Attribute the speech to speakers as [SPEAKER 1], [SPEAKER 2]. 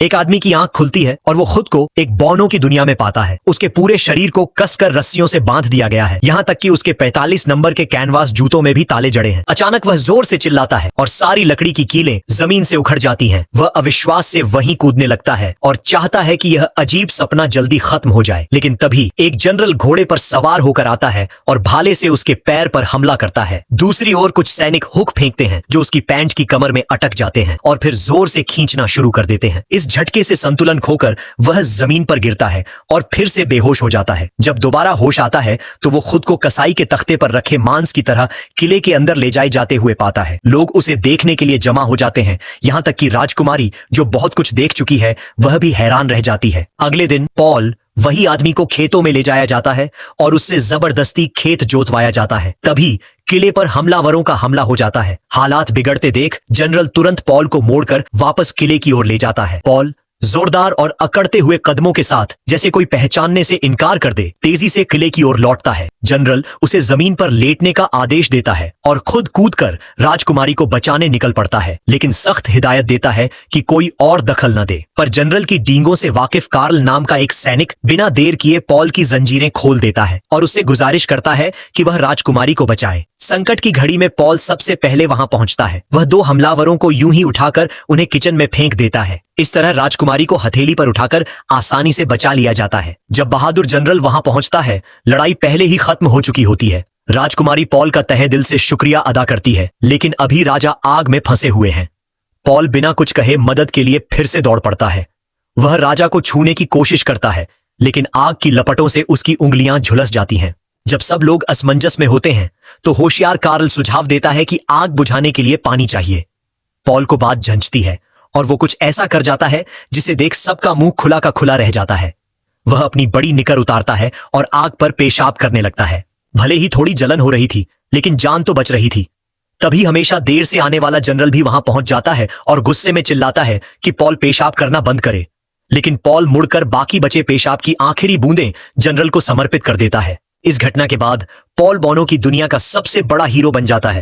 [SPEAKER 1] एक आदमी की आंख खुलती है और वो खुद को एक बौनों की दुनिया में पाता है। उसके पूरे शरीर को कसकर रस्सियों से बांध दिया गया है, यहाँ तक कि उसके 45 नंबर के कैनवास जूतों में भी ताले जड़े हैं। अचानक वह जोर से चिल्लाता है और सारी लकड़ी की कीलें जमीन से उखड़ जाती हैं। वह अविश्वास से वहीं कूदने लगता है और चाहता है कि यह अजीब सपना जल्दी खत्म हो जाए। लेकिन तभी एक जनरल घोड़े पर सवार होकर आता है और भाले से उसके पैर पर हमला करता है। दूसरी ओर कुछ सैनिक हुक फेंकते हैं जो उसकी पैंट की कमर में अटक जाते हैं और फिर जोर से खींचना शुरू कर देते हैं। इस झटके से संतुलन खोकर वह जमीन पर गिरता है और फिर से बेहोश हो जाता है। जब दोबारा होश आता है तो वो खुद को कसाई के तख्ते पर रखे मांस की तरह किले के अंदर ले जाए जाते हुए पाता है। लोग उसे देखने के लिए जमा हो जाते हैं, यहाँ तक कि राजकुमारी जो बहुत कुछ देख चुकी है वह भी हैरान रह जाती है। अगले दिन पॉल वही आदमी को खेतों में ले जाया जाता है और उससे जबरदस्ती खेत जोतवाया जाता है। तभी किले पर हमलावरों का हमला हो जाता है। हालात बिगड़ते देख जनरल तुरंत पॉल को मोड़कर वापस किले की ओर ले जाता है। पॉल जोरदार और अकड़ते हुए कदमों के साथ, जैसे कोई पहचानने से इनकार कर दे, तेजी से किले की ओर लौटता है। जनरल उसे जमीन पर लेटने का आदेश देता है और खुद कूदकर राजकुमारी को बचाने निकल पड़ता है, लेकिन सख्त हिदायत देता है कि कोई और दखल न दे। पर जनरल की डींगों से वाकिफ कार्ल नाम का एक सैनिक बिना देर किए पॉल की जंजीरें खोल देता है और उससे गुजारिश करता है कि वह राजकुमारी को बचाए। संकट की घड़ी में पॉल सबसे पहले वहां पहुंचता है। वह दो हमलावरों को यूं ही उठाकर उन्हें किचन में फेंक देता है। इस तरह राजकुमारी को हथेली पर उठाकर आसानी से बचा लिया जाता है। जब बहादुर जनरल वहां पहुंचता है, लड़ाई पहले ही खत्म हो चुकी होती है। राजकुमारी पॉल का तहे दिल से शुक्रिया अदा करती है, लेकिन अभी राजा आग में फंसे हुए हैं। पॉल बिना कुछ कहे मदद के लिए फिर से दौड़ पड़ता है। वह राजा को छूने की कोशिश करता है, लेकिन आग की लपटों से उसकी उंगलियां झुलस जाती हैं। जब सब लोग असमंजस में होते हैं तो होशियार कार्ल सुझाव देता है कि आग बुझाने के लिए पानी चाहिए। पॉल को बात झंझती है और वो कुछ ऐसा कर जाता है जिसे देख सबका मुंह खुला का खुला रह जाता है। वह अपनी बड़ी निकर उतारता है और आग पर पेशाब करने लगता है। भले ही थोड़ी जलन हो रही थी, लेकिन जान तो बच रही थी। तभी हमेशा देर से आने वाला जनरल भी वहां पहुंच जाता है और गुस्से में चिल्लाता है कि पॉल पेशाब करना बंद करे। लेकिन पॉल मुड़कर बाकी बचे पेशाब की आखिरी बूंदें जनरल को समर्पित कर देता है। इस घटना के बाद पॉल बौनों की दुनिया का सबसे बड़ा हीरो बन जाता है।